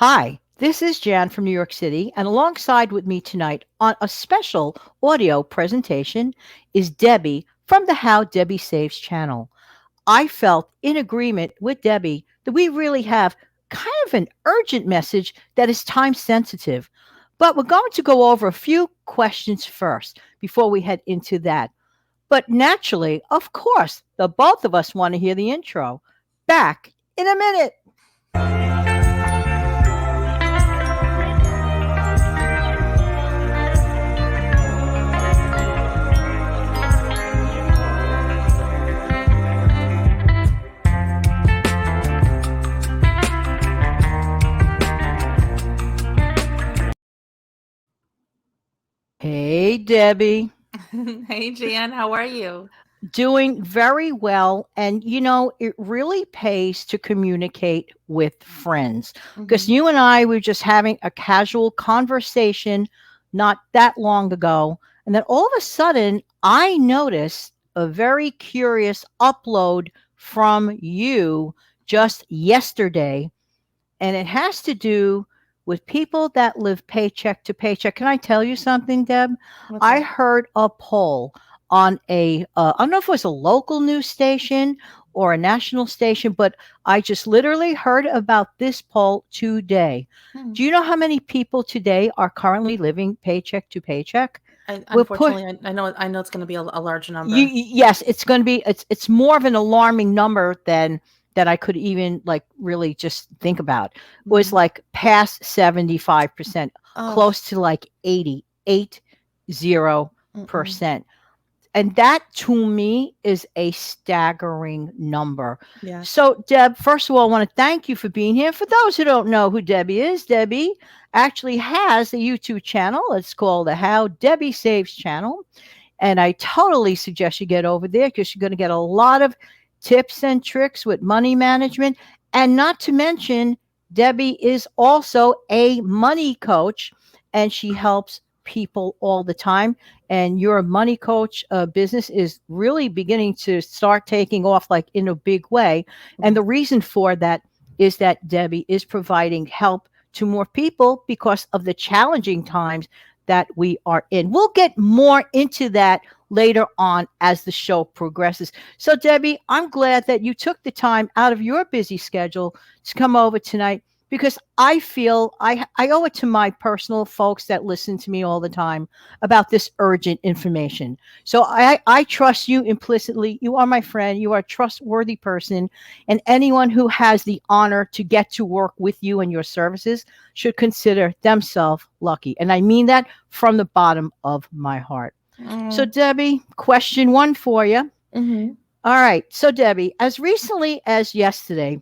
Hi, this is Jan from New York City, and alongside with me tonight on a special audio presentation is Debbie from the How Debbie Saves channel. I felt in agreement with Debbie that we really have kind of an urgent message that is time sensitive. But we're going to go over a few questions first before we head into that. But naturally, of course, the both of us want to hear the intro. Back in a minute. Hey, Debbie. Hey, Jan, how are you? Doing very well. And, it really pays to communicate with friends because hmm you and I were just having a casual conversation not that long ago. And then all of a sudden, I noticed a very curious upload from you just yesterday, and it has to do with people that live paycheck to paycheck. Can I tell you something, Deb? What's I up? heard a poll on I don't know if it was a local news station or a national station, but I just literally heard about this poll today. Hmm. Do you know how many people today are currently living paycheck to paycheck? We're put Unfortunately, I know it's going to be a large you, number. yes, it's going to be it's more of an alarming number than that I could even like really just think about. It was hmm like past 75%, Oh, close to like mm-mm. percent. And that to me is a staggering number. Yes. So, Deb, first of all, I want to thank you for being here. For those who don't know who Debbie is, Debbie actually has a YouTube channel. It's called the How Debbie Saves channel. And I totally suggest you get over there because you're going to get a lot of tips and tricks with money management. And not to mention, Debbie is also a money coach and she helps people all the time. And your money coach business is really beginning to start taking off like in a big way. And Yes. the reason for that is that Debbie is providing help to more people because of the challenging times that we are in. We'll get more into that later on as the show progresses. So, Debbie, I'm glad that you took the time out of your busy schedule to come over tonight because I feel I owe it to my personal folks that listen to me all the time about this urgent information. So I trust you implicitly. You are my friend. You are a trustworthy person. And anyone who has the honor to get to work with you and your services should consider themselves lucky. And I mean that from the bottom of my heart. So, Mm-hmm. Debbie, question one for you. All right. So, Debbie, as recently as yesterday,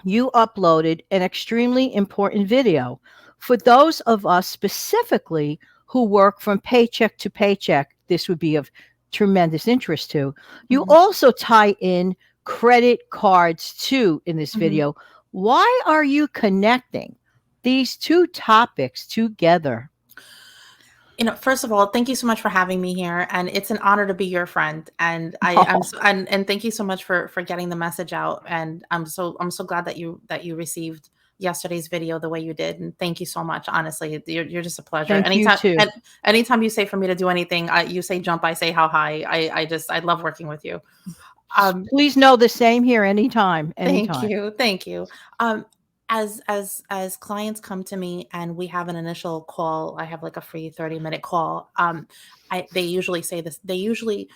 you uploaded an extremely important video for those of us specifically who work from paycheck to paycheck. This would be of tremendous interest to. You hmm also tie in credit cards too in this hmm video. Why are you connecting these two topics together? First of all, thank you so much for having me here, and it's an honor to be your friend. And I'm so, and thank you so much for getting the message out. And I'm so glad that you received yesterday's video the way you did. And thank you so much. Honestly, you're just a pleasure. Thank you too. Anytime you say for me to do anything, you say jump, I say how high. I love working with you. Um, Please know the same here anytime, Thank anytime. you. Thank you. Um, as clients come to me and we have an initial call, I have like a free 30-minute call. They usually say this. They usually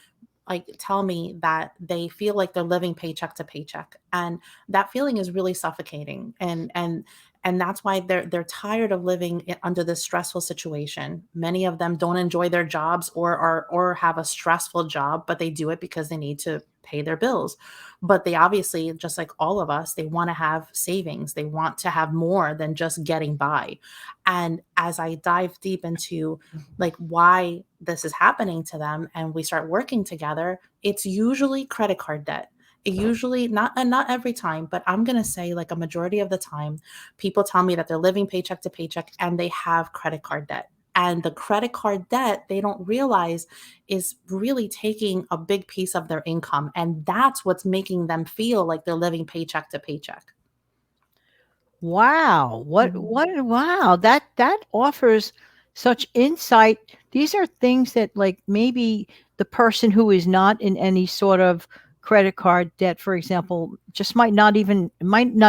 like tell me that they feel like they're living paycheck to paycheck, and that feeling is really suffocating. And that's why they're tired of living under this stressful situation. Many of them don't enjoy their jobs or have a stressful job, but they do it because they need to pay their bills. But they obviously, just like all of us, they want to have savings. They want to have more than just getting by. And as I dive deep into like why this is happening to them and we start working together, it's usually credit card debt. It usually, not, and not every time, but I'm going to say like a majority of the time, people tell me that they're living paycheck to paycheck and they have credit card debt. And the credit card debt, they don't realize, is really taking a big piece of their income. And that's what's making them feel like they're living paycheck to paycheck. Wow. Mhm. Wow. That offers such insight. These are things that like maybe the person who is not in any sort of credit card debt, for example, just might not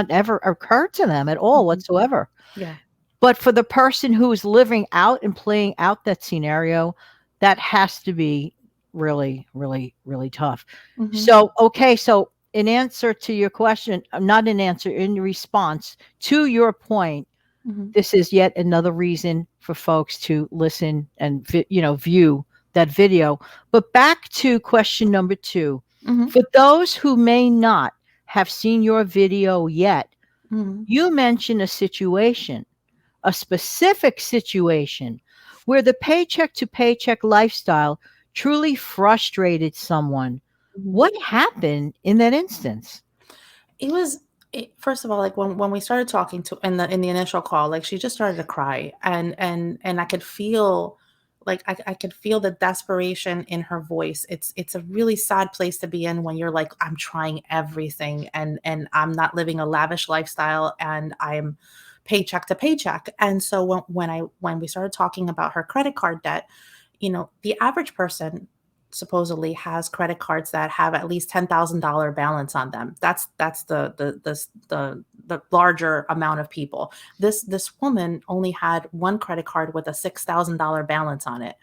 ever occur to them at all Mhm. whatsoever. Yeah. But for the person who is living out and playing out that scenario, that has to be really, really, really tough. Mhm. So, okay, so in answer to your question, not an answer, in response to your point, Mhm. this is yet another reason for folks to listen and view that video. But back to question number two. Mhm. For those who may not have seen your video yet, Mhm. you mentioned a specific situation where the paycheck to paycheck lifestyle truly frustrated someone. Mhm. What happened in that instance? It was first of all, like when we started talking to in the initial call, like she just started to cry, and I could feel like I could feel the desperation in her voice. It's a really sad place to be in when you're like, I'm trying everything and I'm not living a lavish lifestyle and I'm paycheck to paycheck. And so when we started talking about her credit card debt, the average person supposedly has credit cards that have at least $10,000 balance on them. That's the larger amount of people. This woman only had one credit card with a $6,000 balance on it.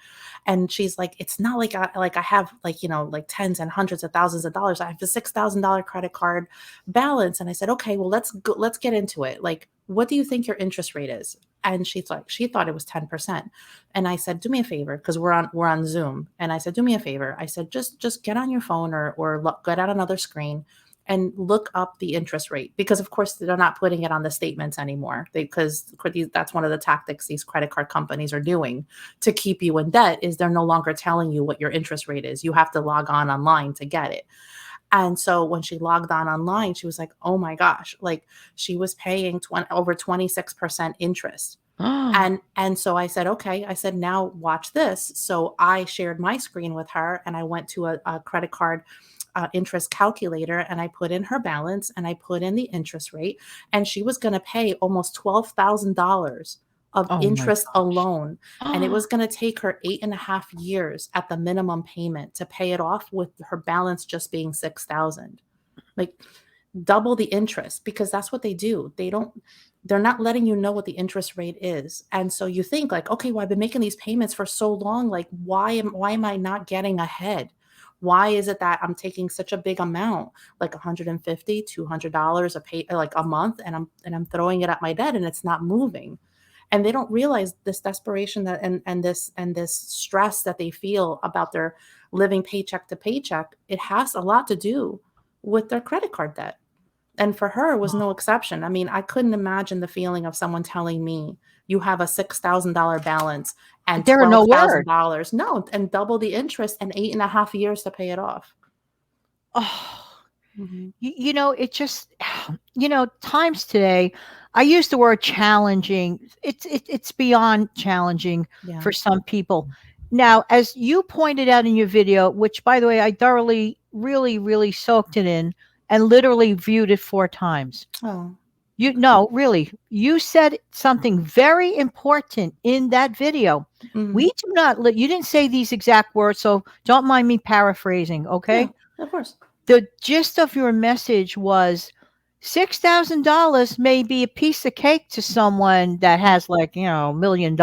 And she's like, it's not like I have like, like tens and hundreds of thousands of dollars. I have a $6,000 credit card balance. And I said, okay, well, let's get into it. Like, what do you think your interest rate is? And she thought it was 10%. And I said, do me a favor, because we're on Zoom. And I said, do me a favor. I said, just get on your phone or get on another screen and look up the interest rate, because of course they're not putting it on the statements anymore, because that's one of the tactics these credit card companies are doing to keep you in debt, is they're no longer telling you what your interest rate is. You have to log on online to get it. And so when she logged on online, she was like, oh my gosh, like she was paying over 26% interest. And so I said, okay. I said, now watch this. So I shared my screen with her and I went to a credit card interest calculator, and I put in her balance and I put in the interest rate, and she was going to pay almost $12,000 of Oh my interest gosh. alone. And it was going to take her 8.5 years at the minimum payment to pay it off, with her balance just being 6,000. Like, double the interest, because that's what they do. They're not letting you know what the interest rate is. And so you think like, okay, well, I've been making these payments for so long. Like, why am I not getting ahead? Why is it that I'm taking such a big amount, like 150, $200 a pay, like a month, and I'm throwing it at my debt and it's not moving? And they don't realize this desperation that and this stress that they feel about their living paycheck to paycheck. It has a lot to do with their credit card debt. And for her, it was no exception. I mean, I couldn't imagine the feeling of someone telling me, you have a $6,000 balance and There are no words. $12,000. No, and double the interest and 8.5 years to pay it off. Oh, Mhm. it just, times today, I use the word challenging. It's beyond challenging Yeah. for some people. Now, as you pointed out in your video, which by the way, I thoroughly, really, really soaked it in and literally viewed it 4 times. Oh. You no, really, you said something very important in that video. We Mhm. do not, you didn't say these exact words, so don't mind me paraphrasing, Yeah, okay? of course. The gist of your message was $6,000 may be a piece of cake to someone that Mhm. has like, $1 million,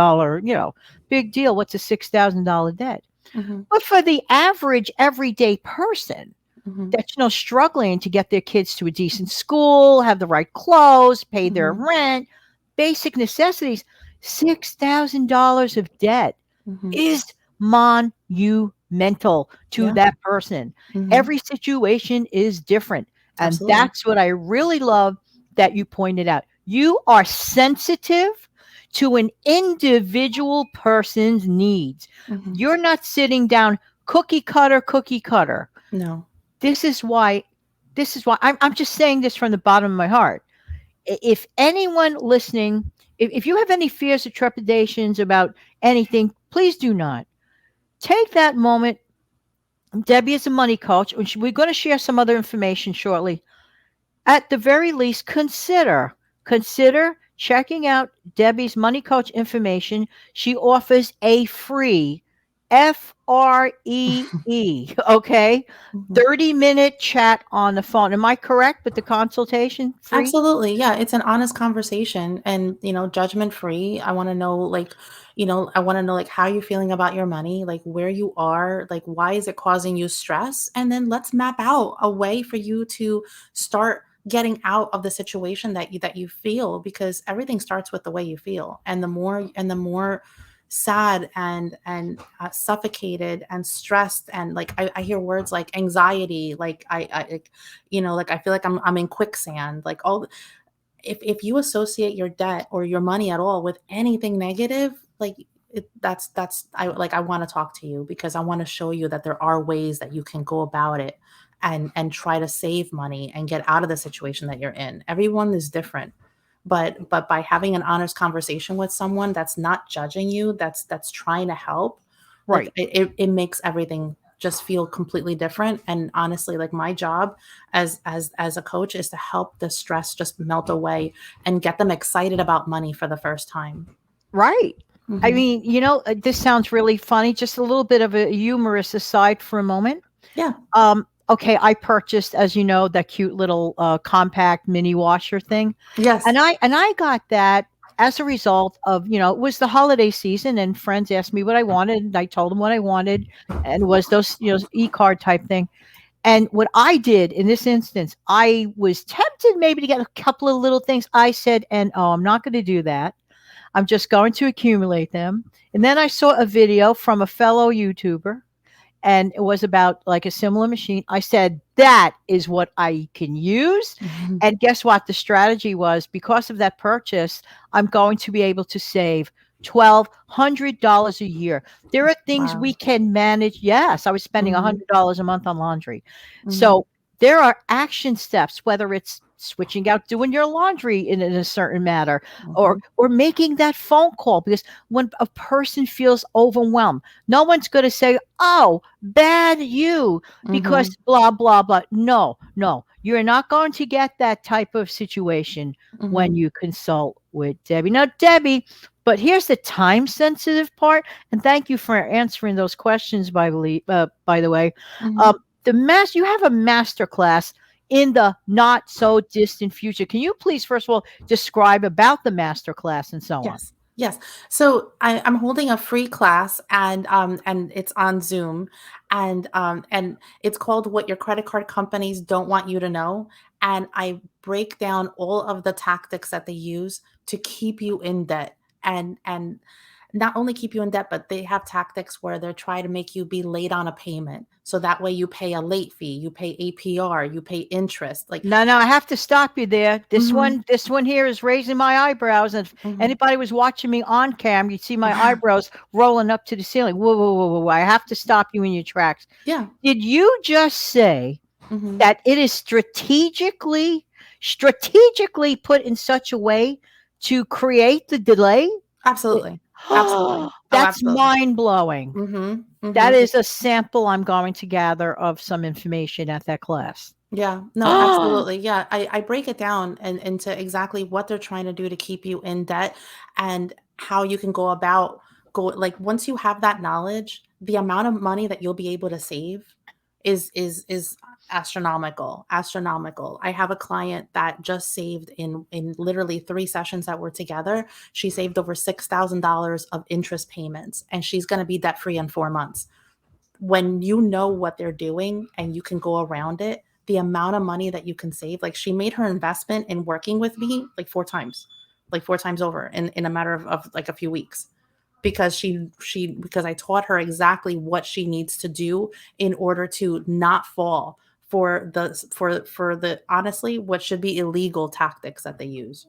big deal. What's a $6,000 debt? Mhm. But for the average everyday person Mhm. that's, struggling to get their kids to a decent school, have the right clothes, pay their Mhm. rent, basic necessities, $6,000 of debt Mhm. is monumental to Yeah. that person. Mhm. Every situation is different. And Absolutely. that's what I really love that you pointed out. You are sensitive to an individual person's needs. Mhm. You're not sitting down cookie cutter. No. This is why I'm just saying this from the bottom of my heart. If anyone listening, if you have any fears or trepidations about anything, please do not take that moment. Debbie is a money coach, and we're going to share some other information shortly. At the very least, consider consider checking out Debbie's Money Coach information. She offers a free okay, Mhm. 30-minute chat on the phone. Am I correct with the consultation free? Absolutely. Yeah, it's an honest conversation and, judgment free. I want to know I want to know like how you're feeling about your money, like where you are, like why is it causing you stress? And then let's map out a way for you to start getting out of the situation that you feel, because everything starts with the way you feel. And the more sad and suffocated and stressed, and like I hear words like anxiety, like like I feel like I'm in quicksand, like all. If you associate your debt or your money at all with anything negative, like that's I want to talk to you, because I want to show you that there are ways that you can go about it and try to save money and get out of the situation that you're in. Everyone is different, but by having an honest conversation with someone that's not judging you, that's trying to help, like Right. it makes everything just feel completely different. And honestly, like my job as a coach is to help the stress just melt away and get them excited about money for the first time. Right. I Hmm. mean, this sounds really funny. Just a little bit of a humorous aside for a moment. Yeah. Okay, I purchased, as you know, that cute little compact mini washer thing, and Yes. I got that as a result of, it was the holiday season, and friends asked me what I wanted, and I told them what I wanted, and it was those, e-card type thing. And what I did in this instance, I was tempted maybe to get a couple of little things. I said, and oh, I'm not going to do that. I'm just going to accumulate them. And then I saw a video from a fellow YouTuber, and it was about like a similar machine. I said, that is what I can use. Mhm. And guess what? The strategy was, because of that purchase, I'm going to be able to save $1,200 a year. There are things we Wow. can manage. Yes, I was spending Hmm. $100 a month on laundry. Hmm. So there are action steps, whether it's switching out doing your laundry in a certain manner, Hmm. or making that phone call, because when a person feels overwhelmed, no one's going to say, oh, bad you, Hmm. because blah, blah, blah. No, no, you're not going to get that type of situation when Hmm. you consult with Debbie. Now, Debbie, but here's the time sensitive part. And thank you for answering those questions, by the way. Hmm. Um, you have a master class in the not so distant future. Can you please, first of all, describe about the master class and so on? Yes. Yes. So I'm holding a free class, and it's on Zoom, and it's called "What Your Credit Card Companies Don't Want You to Know." And I break down all of the tactics that they use to keep you in debt, and not only keep you in debt, but they have tactics where they're trying to make you be late on a payment. So that way you pay a late fee, you pay APR, you pay interest. Like, No, no, I have to stop you there. This mhm, one, this one here is raising my eyebrows. And if mhm. anybody was watching me on cam, you'd see my eyebrows rolling up to the ceiling. Whoa, whoa, whoa, whoa, whoa. I have to stop you in your tracks. Yeah. Did you just say Mhm. that it is strategically put in such a way to create the delay? It- Absolutely. Absolutely. Oh, That's absolutely. mind blowing. Mhm. That Mhm. is a sample I'm going to gather of some information at that class. Yeah. No, absolutely. Yeah. I break it down and into exactly what they're trying to do to keep you in debt, and how you can go about like once you have that knowledge, the amount of money that you'll be able to save is astronomical. Astronomical. I have a client that just saved in literally 3 sessions that were together. She saved over $6,000 of interest payments, and she's going to be debt free in 4 months. When you know what they're doing and you can go around it, the amount of money that you can save, like she made her investment in working with me like 4 times over in a matter of like a few weeks, because because I taught her exactly what she needs to do in order to not fall for the honestly what should be illegal tactics that they use.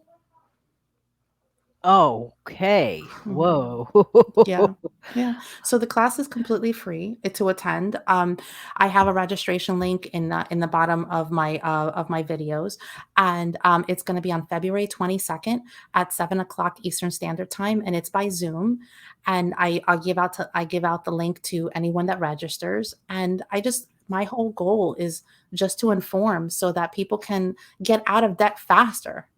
Okay. Mhm. Whoa. Yeah. Yeah. So the class is completely free to attend. I have a registration link in the bottom of my videos, and it's going to be on February 22nd at 7 o'clock Eastern Standard Time, and it's by Zoom. And I give out the link to anyone that registers, and my whole goal is just to inform so that people can get out of debt faster.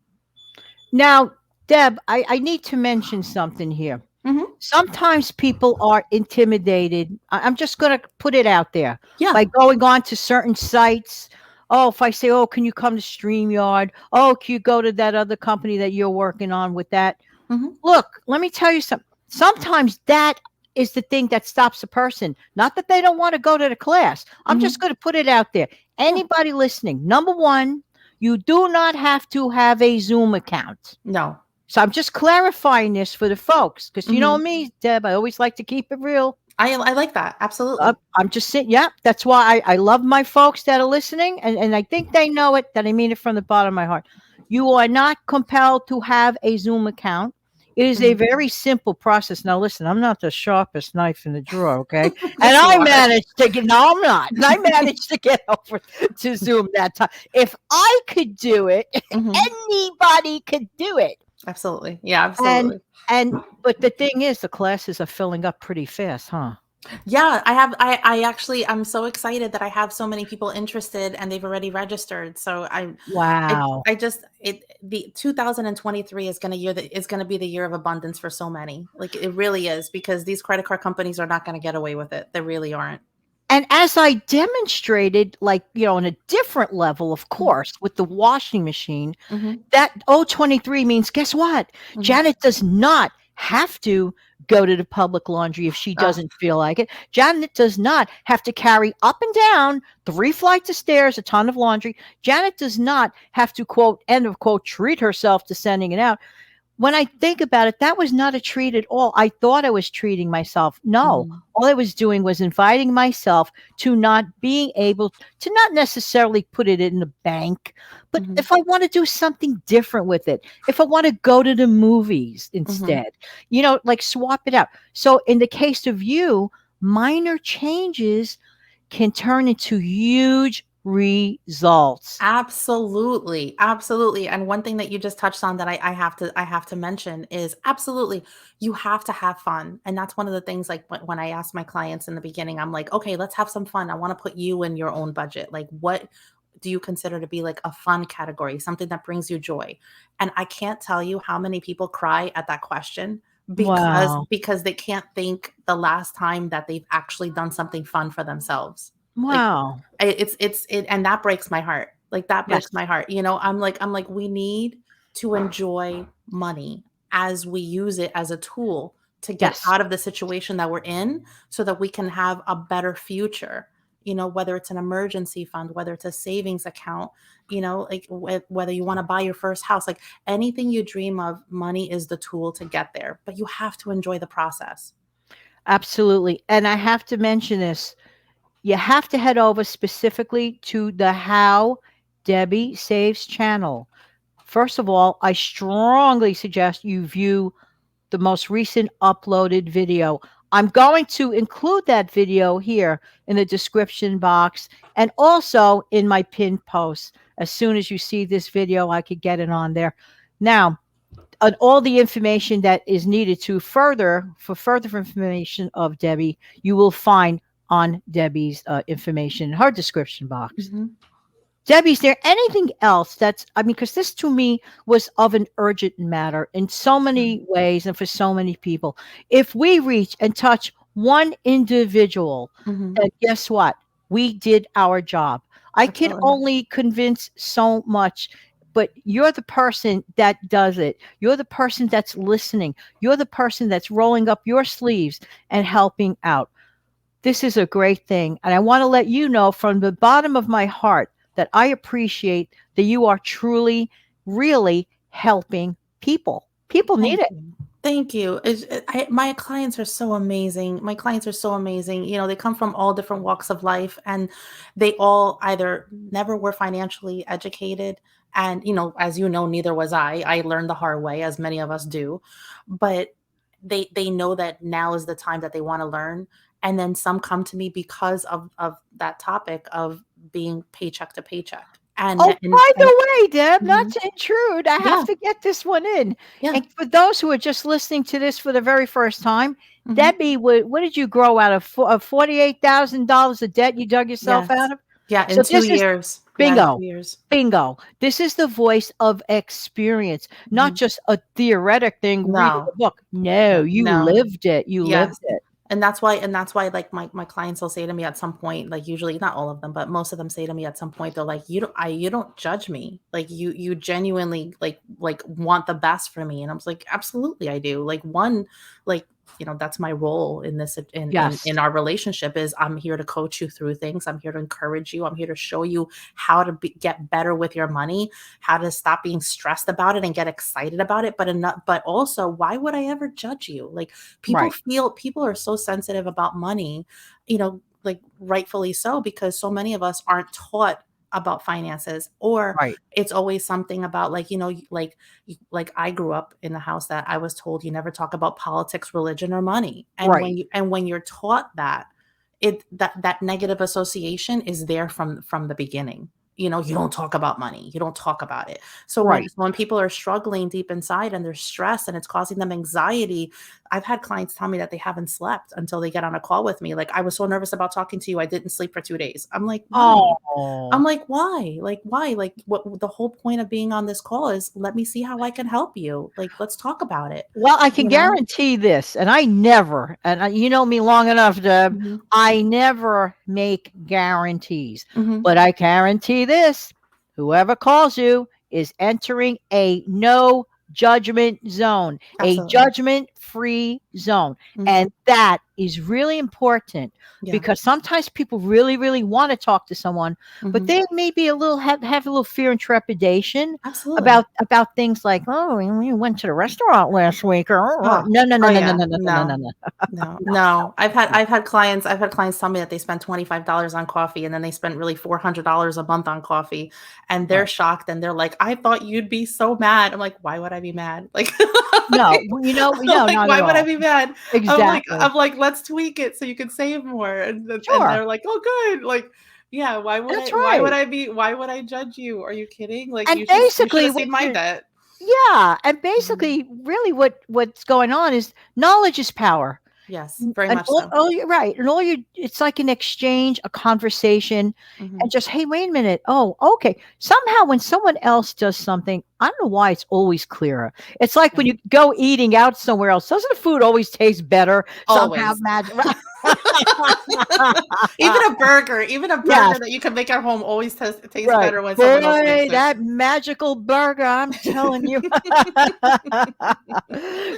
Now, Deb, I need to mention something here. Hmm. Sometimes people are intimidated. I'm just going to put it out there Yeah. by going on to certain sites. Oh, if I say, oh, can you come to StreamYard? Oh, can you go to that other company that you're working on with that? Hmm. Look, let me tell you something. Sometimes that is the thing that stops a person. Not that they don't want to go to the class. I'm just Hmm. going to put it out there. Yeah. Anybody listening, number one, you do not have to have a Zoom account. No. So I'm just clarifying this for the folks because you know Hmm. me, Deb, I always like to keep it real. I like that. Absolutely. I'm just saying, yeah, that's why I love my folks that are listening, and I think they know it, that I mean it from the bottom of my heart. You are not compelled to have a Zoom account. It is a Hmm. very simple process. Now, listen, I'm not the sharpest knife in the drawer, okay? And Yes, you I are. managed to get, no, I'm not. And I managed to get over to Zoom that time. If I could do it, Hmm. anybody could do it. Absolutely. Yeah, And, absolutely. but the thing is, the classes are filling up pretty fast, huh? Yeah, I have I actually I'm so excited that I have so many people interested and they've already registered. So Wow. I just it the 2023 is going to year that is going to be the year of abundance for so many. Like it really is because these credit card companies are not going to get away with it. They really aren't. And as I demonstrated, like, on a different level, of course, with the washing machine, Mhm. that 023 means guess what? Mhm. Janet does not have to go to the public laundry if she Ah, doesn't feel like it. Janet does not have to carry up and down 3 flights of stairs, a ton of laundry. Janet does not have to, quote, end of quote, treat herself to sending it out. When I think about it, that was not a treat at all. I thought I was treating myself. No, mhm. all I was doing was inviting myself to not being able to not necessarily put it in the bank, but Mhm. if I want to do something different with it, if I want to go to the movies Mhm. instead, like swap it out. So in the case of you, minor changes can turn into huge results. Absolutely, absolutely. And one thing that you just touched on that I have to mention is absolutely you have to have fun. And that's one of the things like when I ask my clients in the beginning, I'm like, okay, let's have some fun. I want to put you in your own budget. Like what do you consider to be like a fun category, something that brings you joy? And I can't tell you how many people cry at that question Wow. because they can't think the last time that they've actually done something fun for themselves. Like Wow. and that breaks my heart. Like, that Yes. breaks my heart, you know? I'm like, we need to enjoy money as we use it as a tool to get Yes. out of the situation that we're in so that we can have a better future, whether it's an emergency fund, whether it's a savings account, like, whether you wanna buy your first house, like, anything you dream of, money is the tool to get there, but you have to enjoy the process. Absolutely. And I have to mention this. You have to head over specifically to the How Debbie Saves channel. First of all, I strongly suggest you view the most recent uploaded video. I'm going to include that video here in the description box and also in my pinned post. As soon as you see this video, I could get it on there. Now, all the information that is needed for further information of Debbie, you will find on Debbie's information in her description box. Mhm, Debbie, is there anything else that's, I mean, because this to me was of an urgent matter in so mhm, many ways and for so many people. If we reach and touch one individual, mhm, then guess what? We did our job. I can absolutely. only convince so much, but you're the person that does it. You're the person that's listening. You're the person that's rolling up your sleeves and helping out. This is a great thing. And I want to let you know from the bottom of my heart that I appreciate that you are truly, really helping people. People need Thank it. you. Thank you. My clients are so amazing. My clients are so amazing. They come from all different walks of life and they all either never were financially educated. And, as you know, neither was I. I learned the hard way, as many of us do. But they know that now is the time that they want to learn. And then some come to me because of that topic of being paycheck to paycheck. Oh, by the way, Deb, not Mhm. to intrude, I have Yeah, to get this one in. yeah. And for those who are just listening to this for the very first time, Mhm. Debbie, what did you grow out of? Of $48,000 of debt you dug yourself Yes. out of? Yeah, in So two this is years. Yeah, in bingo. 2 years. Bingo. This is the voice of experience, not Mhm. just a theoretic thing reading No, a book. No, no, you no. lived it. You lived Yes. it. And that's why, like, my clients will say to me at some point, like, usually not all of them, but most of them say to me at some point, they're like, you don't judge me. Like, you genuinely, like, want the best for me. And I was like, absolutely I do. Like, one, like, that's my role in this, in Yes. our relationship, is I'm here to coach you through things. I'm here to encourage you. I'm here to show you how to get better with your money, how to stop being stressed about it and get excited about it. But also, why would I ever judge you? Like, Right. people are so sensitive about money, like, rightfully so, because so many of us aren't taught about finances, or Right. it's always something about, like, like, I grew up in a house that I was told you never talk about politics, religion, or money. And Right. when you're taught that, that negative association is there from the beginning. You don't talk about money, you don't talk about it. So when Right. when people are struggling deep inside and they're stressed and it's causing them anxiety, I've had clients tell me that they haven't slept until they get on a call with me. Like, I was so nervous about talking to you, I didn't sleep for 2 days. I'm like, why? I'm Oh. like, why? Like, why? Like, what the whole point of being on this call is, let me see how I can help you. Like, let's talk about it. Well, I can You know? guarantee this, and I never, and you know me long enough, Deb, Mhm. I never make guarantees, Mhm. but I guarantee this: whoever calls you is entering a no judgment zone, a Absolutely. judgment free zone. Mhm. And that is really important Yeah. because sometimes people really, really want to talk to someone, but Mhm. they may be a little have a little fear and trepidation Absolutely. about things like, "Oh, we went to the restaurant last week," or Oh. no, no, no, Oh, no, no, yeah. no, no, no, no, No. no, No. no, No. no. I've had clients tell me that they spent $25 on coffee, and then they spent really $400 a month on coffee, and they're Right. shocked, and they're like, "I thought you'd be so mad." I'm like, "Why would I be mad?" Like, No, well, I'm no, like, not "Why at would I all. be mad?" I'm like Exactly. I'm like, "Let's tweak it so you can save more." And Sure. they're like, "Oh, good." Like, yeah, That's why would right. I judge you? Are you kidding? Like, And you should basically have what seen my you're debt. yeah, and Mhm. basically really what's going on is knowledge is power. Yes, very And much so. all you're right, and all you it's like an exchange, a conversation, and Mhm. just, "Hey, wait a minute. Oh, okay." Somehow when someone else does something, I don't know why it's always clearer. It's like Yeah. when you go eating out somewhere else, doesn't the food always taste better somehow, Always. magic? Even a burger Yes. that you can make at home always tastes Right. better when someone else makes Boy, it. that magical burger, I'm telling you.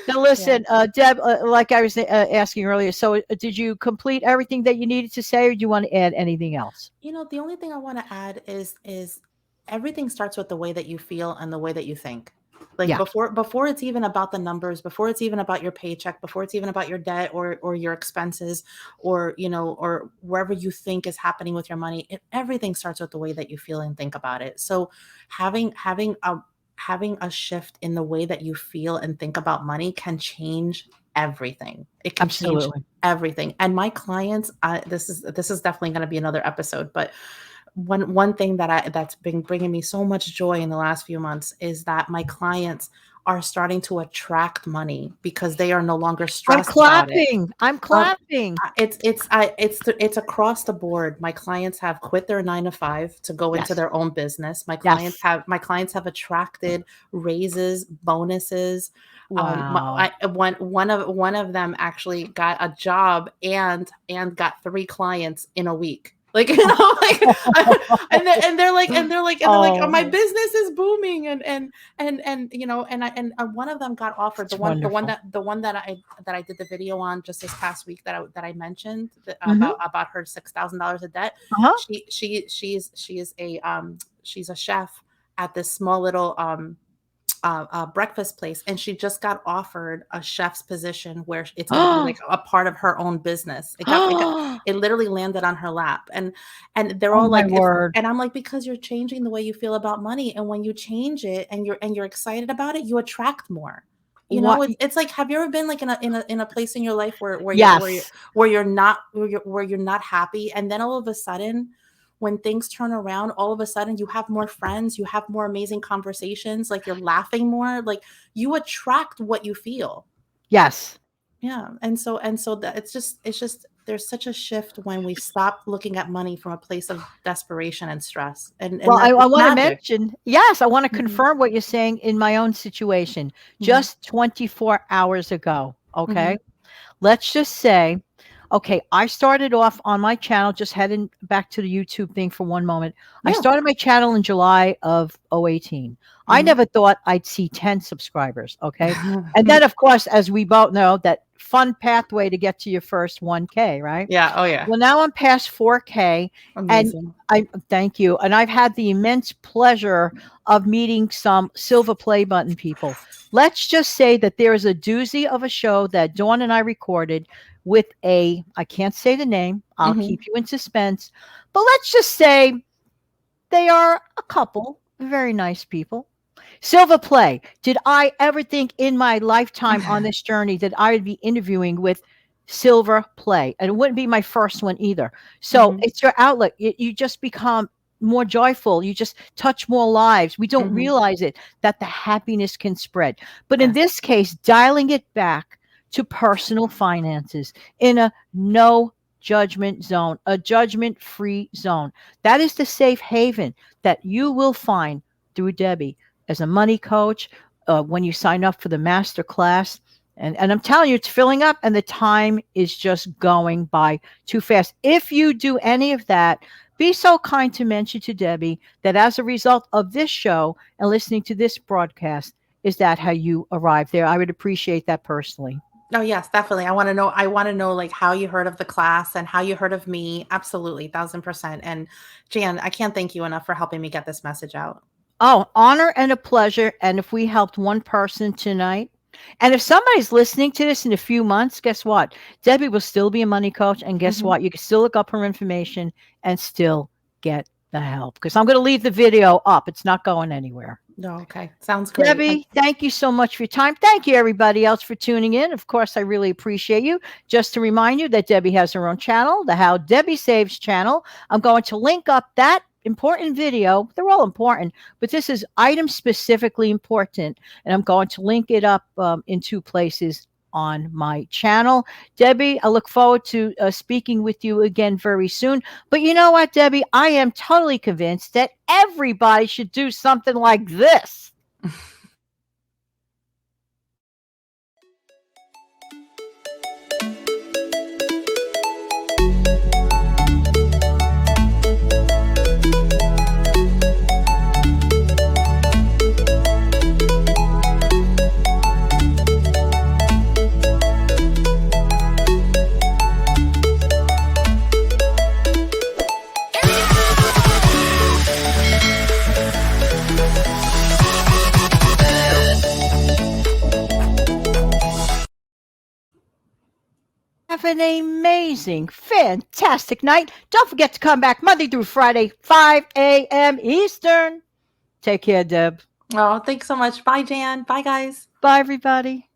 Now Yeah. listen, Deb, like I was asking earlier, so did you complete everything that you needed to say, or do you want to add anything else? The only thing I want to add is everything starts with the way that you feel and the way that you think. Like, Yeah, before it's even about the numbers, before it's even about your paycheck, before it's even about your debt or your expenses, or wherever you think is happening with your money, everything starts with the way that you feel and think about it. So having a shift in the way that you feel and think about money can change everything. It can change absolutely. everything. And my clients, this is definitely going to be another episode, but one thing that's been bringing me so much joy in the last few months is that my clients are starting to attract money because they are no longer I'm stressed about it. clapping. I'm Um, clapping. it's across the board. My clients have quit their 9 to 5 to go into Yes. their own business. Yes. My clients have attracted raises, bonuses. Wow. One of them actually got a job and got 3 clients in a week. Like, like, and they're like, oh, my Oh, business is booming, and one of them got offered, it's wonderful. the one that I did the video on just this past week, that I mentioned, Mhm. about her $6,000 of debt. Uh-huh. She's a chef at this small little breakfast place, and she just got offered a chef's position where it's going to be like a part of her own business. Oh It literally landed on her lap, and they're oh all my like, it's word. and I'm like, because you're changing the way you feel about money, and when you change it and you're excited about it, you attract more. What It's like, have you ever been like in a place in your life yes. where you're not happy, and then all of a sudden, when things turn around, all of a sudden you have more friends, you have more amazing conversations, like, you're laughing more, like, you attract what you feel. Yes. Yeah. And so that it's just there's such a shift when we stop looking at money from a place of desperation and stress, and Well, that I it's want to magic. mention, yes, I want to Mhm, confirm what you're saying in my own situation. mhm, Just 24 hours ago, mhm. okay? Let's just say, okay, I started off on my channel, just heading back to the YouTube thing for one moment. I Yeah. started my channel in July of 018. I Mhm. never thought I'd see 10 subscribers, okay? And then, of course, as we both know, that fun pathway to get to your first 1K, right? Yeah, oh, yeah. Well, now I'm past 4K, and Amazing. I thank you. And I've had the immense pleasure of meeting some silver play button people. Let's just say that there is a doozy of a show that Dawn and I recorded with I can't say the name, I'll Mhm, keep you in suspense, but let's just say they are a couple, very nice people. Silver Play. Did I ever think in my lifetime on this journey that I would be interviewing with Silver Play? And it wouldn't be my first one either. So mhm, it's your outlet. You just become more joyful. You just touch more lives. We don't mhm. realize it that the happiness can spread. But in Yes. this case, dialing it back to personal finances in a no judgment zone, a judgment free zone. That is the safe haven that you will find through Debbie as a money coach, when you sign up for the master class. And I'm telling you, it's filling up and the time is just going by too fast. If you do any of that, be so kind to mention to Debbie that as a result of this show and listening to this broadcast, is that how you arrived there? I would appreciate that personally. Oh, yes, definitely. I wanna know, like, how you heard of the class and how you heard of me. Absolutely, 1,000%. And Jan, I can't thank you enough for helping me get this message out. Oh, honor and a pleasure. And if we helped one person tonight, and if somebody's listening to this in a few months, guess what? Debbie will still be a money coach. And guess Mhm. what? You can still look up her information and still get the help. Because I'm going to leave the video up, it's not going anywhere. No, okay. Sounds great. Debbie, thank you so much for your time. Thank you, everybody else, for tuning in. Of course, I really appreciate you. Just to remind you that Debbie has her own channel, the How Debbie Saves channel. I'm going to link up that important video. They're all important, but this is item specifically important. And I'm going to link it up in two places on my channel. Debbie, I look forward to speaking with you again very soon. But you know what, Debbie? I am totally convinced that everybody should do something like this. Have an amazing, fantastic night. Don't forget to come back Monday through Friday, 5 a.m. Eastern. Take care, Deb. Oh, thanks so much. Bye, Jan. Bye, guys. Bye, everybody.